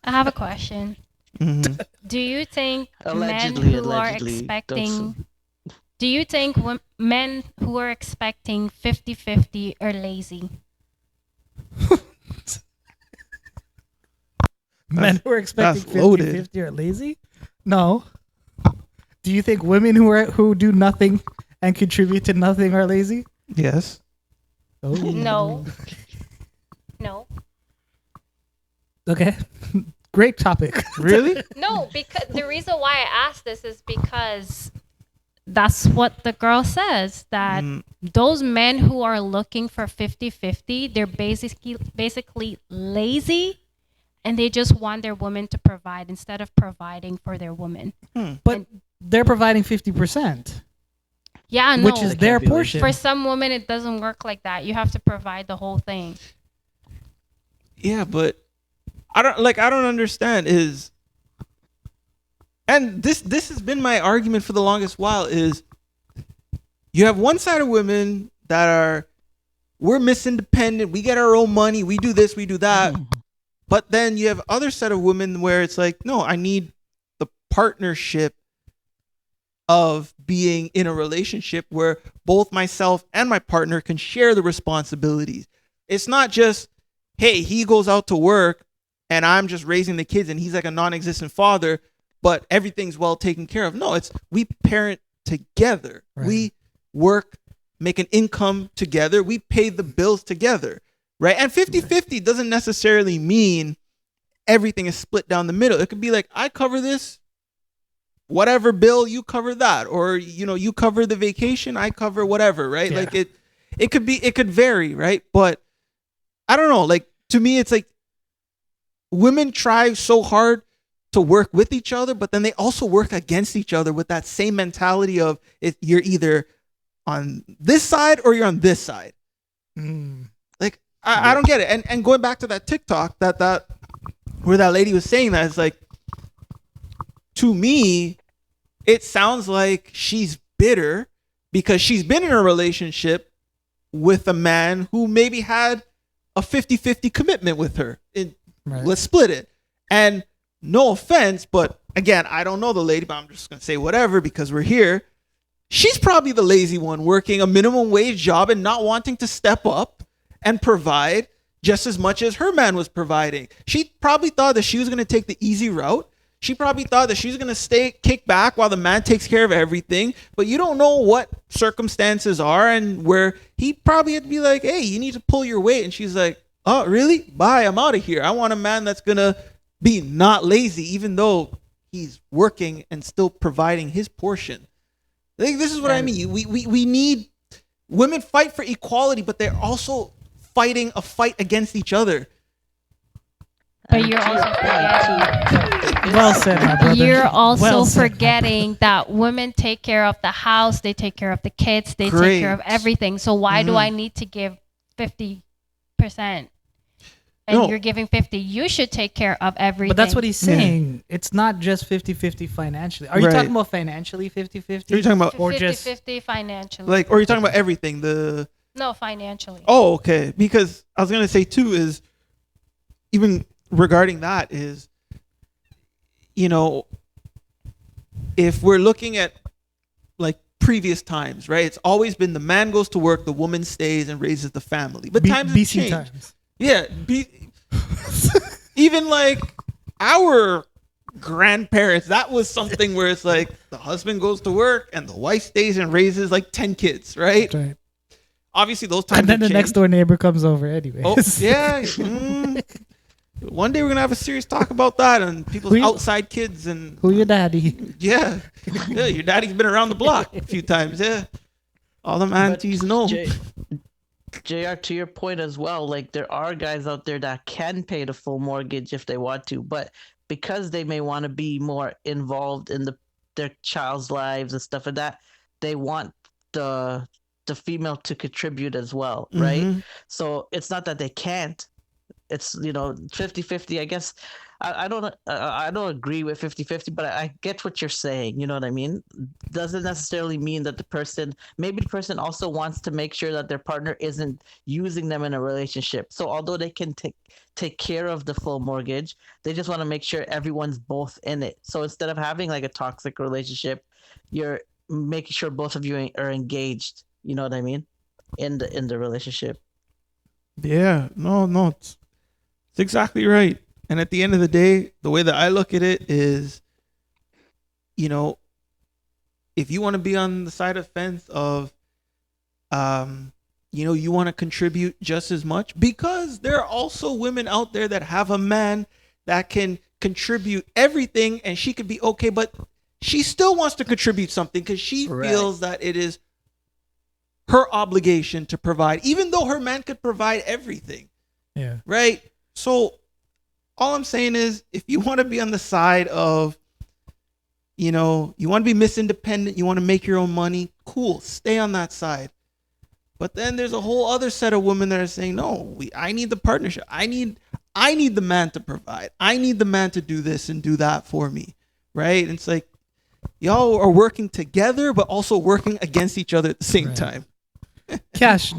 I have a question. Mhm. Do you think men Allegedly, who are allegedly. That's expecting do you think men who are expecting 50-50 are lazy? Men who are expecting That's loaded. 50-50 are lazy? No. Do you think women who do nothing and contribute to nothing are lazy? Yes. Oh. No. No. Okay. Great topic. Really? No, because the reason why I asked this is because that's what the girl says, that Mm, those men who are looking for 50-50, they're basically lazy, and they just want their woman to provide instead of providing for their woman. But they're providing 50%, Yeah, no. which is They their can't be lazy. portion. For some women, it doesn't work like that. You have to provide the whole thing. yeah, but I don't understand is, and this has been my argument for the longest while, is you have one side of women that are, we're Miss Independent, we get our own money, we do this, we do that. But then you have other set of women where it's like, no, I need the partnership of being in a relationship where both myself and my partner can share the responsibilities. It's not just, hey, he goes out to work and I'm just raising the kids and he's like a non-existent father, but everything's well taken care of. No, it's we parent together. Right. We work, make an income together. We pay the bills together, right? And 50-50 doesn't necessarily mean everything is split down the middle. It could be like, I cover this, whatever bill, you cover that, or you cover the vacation, I cover whatever, right? Yeah. Like it could vary, right? But I don't know, like to me it's like women try so hard to work with each other, but then they also work against each other with that same mentality of you're either on this side or you're on this side. Like I don't get it. And going back to that TikTok that where that lady was saying that, it's like, to me, it sounds like she's bitter because she's been in a relationship with a man who maybe had a 50-50 commitment with her. Right. Let's split it. And no offense, but again, I don't know the lady, but I'm just going to say whatever because we're here. She's probably the lazy one working a minimum wage job and not wanting to step up and provide just as much as her man was providing. She probably thought that she was going to take the easy route. She probably thought that she was going to kick back while the man takes care of everything. But you don't know what circumstances are and where he probably had to be like, hey, you need to pull your weight. And she's like, oh, really? Bye. I'm out of here. I want a man that's going to be not lazy, even though he's working and still providing his portion. I think this is what I mean. We need women fight for equality, but they're also fighting a fight against each other. But you're also forgetting. Well said, my brother. You're also Well said. forgetting that women take care of the house, they take care of the kids, they take care of Great. everything. So why do Mhm. I need to give 50%? And No. you're giving 50. You should take care of everything. But that's what he's saying. It's not just 50-50 financially. Are you Right. talking about financially 50-50? Are you talking about or just 50-50 financially. like, or are you talking about everything? No, financially. Oh, okay. Because I was gonna say too is even regarding that is, if we're looking at like previous times, right? It's always been the man goes to work, the woman stays and raises the family. But times have BC changed. times? Yeah. Even like our grandparents, that was something where it's like the husband goes to work and the wife stays and raises like 10 kids, right? That's right. Obviously, those times And then have the next changed. door neighbor comes over anyway. Oh, yeah. One day we're gonna have a serious talk about that and people's Who you- outside kids and Who your daddy? yeah, your daddy's been around the block a few times. Yeah, all them aunties know. JR, to your point as well, like there are guys out there that can pay the full mortgage if they want to, but because they may want to be more involved in their child's lives and stuff like that, they want the female to contribute as well, right? Mhm. So it's not that they can't. It's 50-50. I guess I don't agree with 50-50, but I get what you're saying. You know what I mean? Doesn't necessarily mean that maybe the person also wants to make sure that their partner isn't using them in a relationship. So although they can take care of the full mortgage, they just want to make sure everyone's both in it. So instead of having like a toxic relationship, you're making sure both of you are engaged. You know what I mean? In the relationship. Yeah, no, it's exactly right. And at the end of the day, the way that I look at it is, you know, if you want to be on the side of the fence of, you want to contribute just as much, because there are also women out there that have a man that can contribute everything and she could be okay, but she still wants to contribute something because she Right. feels that it is her obligation to provide, even though her man could provide everything. Yeah. Right? So all I'm saying is, if you want to be on the side of, you want to be Miss Independent, you want to make your own money, cool, stay on that side. But then there's a whole other set of women that are saying, no, I need the partnership. I need the man to provide. I need the man to do this and do that for me. Right? And it's like, y'all are working together, but also working against each other at the same Right. time. Cash,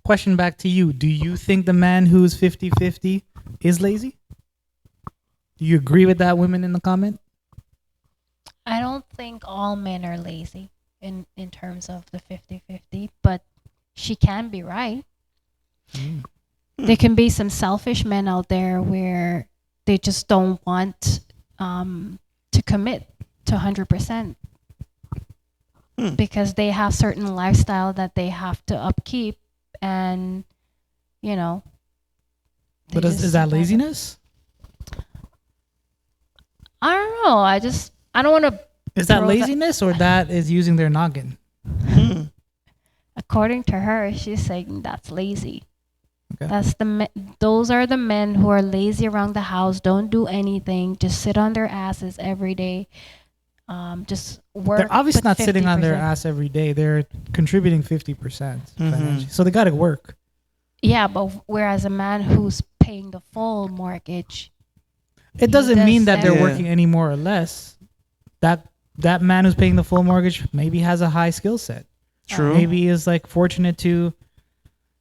question back to you. Do you think the man who's 50-50 is lazy? Do you agree with that, women in the comment? I don't think all men are lazy in terms of the 50-50, but she can be right. There can be some selfish men out there where they just don't want to commit to 100% because they have certain lifestyle that they have to upkeep, and they But is just that rather- laziness? I don't know. I don't want to. Is that throw that- laziness or that is using their noggin? According to her, she's saying that's lazy. Okay. Those are the men who are lazy around the house, don't do anything, just sit on their asses every day, just work. They're obviously but not sitting on their 50%. ass every day. They're contributing 50% Mhm. financially. So they got to work. Yeah, but whereas a man who's paying the full mortgage, It doesn't does mean that they're Yeah. working any more or less. That man who's paying the full mortgage maybe has a high skill set. True. Maybe is like fortunate to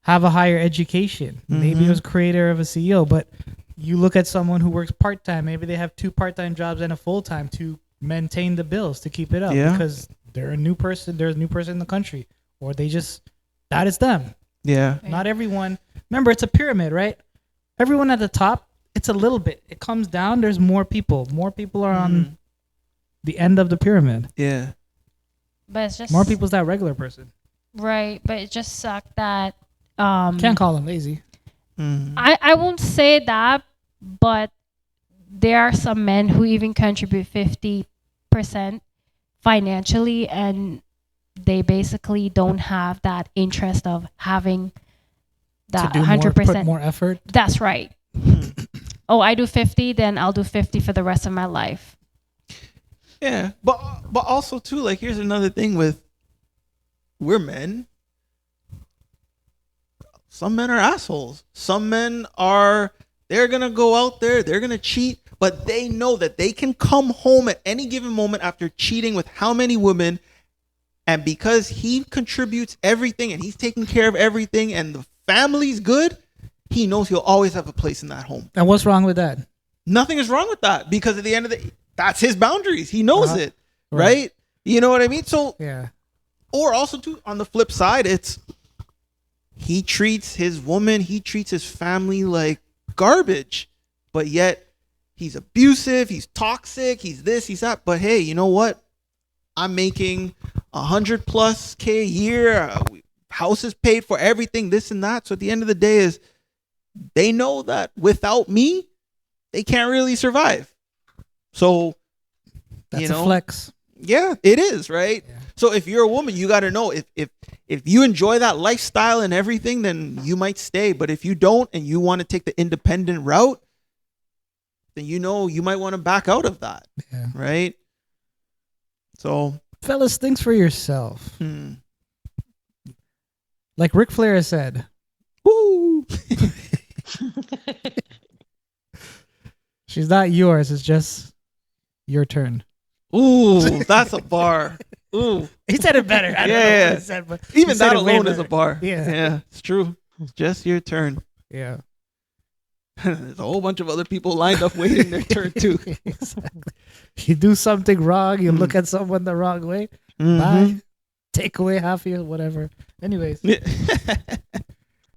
have a higher education. Maybe Mhm. he was creator of a CEO. But you look at someone who works part time. Maybe they have 2 part-time jobs and a full-time to maintain the bills to keep it up, Yeah. because they're a new person. There's a new person in the country, or they just that is them. Yeah. Right. Not everyone. Remember, it's a pyramid, right? Everyone at the top, it's a little bit. It comes down. There's more people. More people are on the end of the pyramid. Yeah. but it's just More people's that regular person. right. But it just sucked that Can't call them lazy. Mhm. I won't say that, but there are some men who even contribute 50% financially, and they basically don't have that interest of having that to do more, 100%. put more effort. That's right. Oh, I do 50, then I'll do 50 for the rest of my life. Yeah, but also too, like, here's another thing with, we're men. Some men are assholes. Some men they're gonna go out there, they're gonna cheat, but they know that they can come home at any given moment after cheating with how many women, and because he contributes everything and he's taking care of everything and the family's good, he knows he'll always have a place in that home. And what's wrong with that? Nothing is wrong with that, because at the end of the, that's his boundaries. He knows Uh-huh. it, right? You know what I mean? So, Yeah. or also too, on the flip side, it's, he treats his woman, he treats his family like garbage, but yet he's abusive, he's toxic, he's this, he's that. But hey, you know what? I'm making 100+ K a year. House is paid for, everything, this and that. So at the end of the day, is they know that without me, they can't really survive. So, That's know, a flex. yeah, it is, right? Yeah. So if you're a woman, you got to know, if you enjoy that lifestyle and everything, then you might stay. But if you don't and you want to take the independent route, then you might want to back out of that, Yeah. right? So, Fellas, think for yourself. Like Ric Flair said, woo. She's not yours. It's just your turn. Ooh, that's a bar. Ooh, He said it better. I don't know Yeah. what he said, but he even said that it way alone is a better. bar. Yeah. Yeah, it's true. It's just your turn. Yeah. There's a whole bunch of other people lined up waiting their turn too. Exactly. You do something wrong, you Mm. look at someone the wrong way, Mhm. bye. Take away half of your whatever. Anyways, Yeah.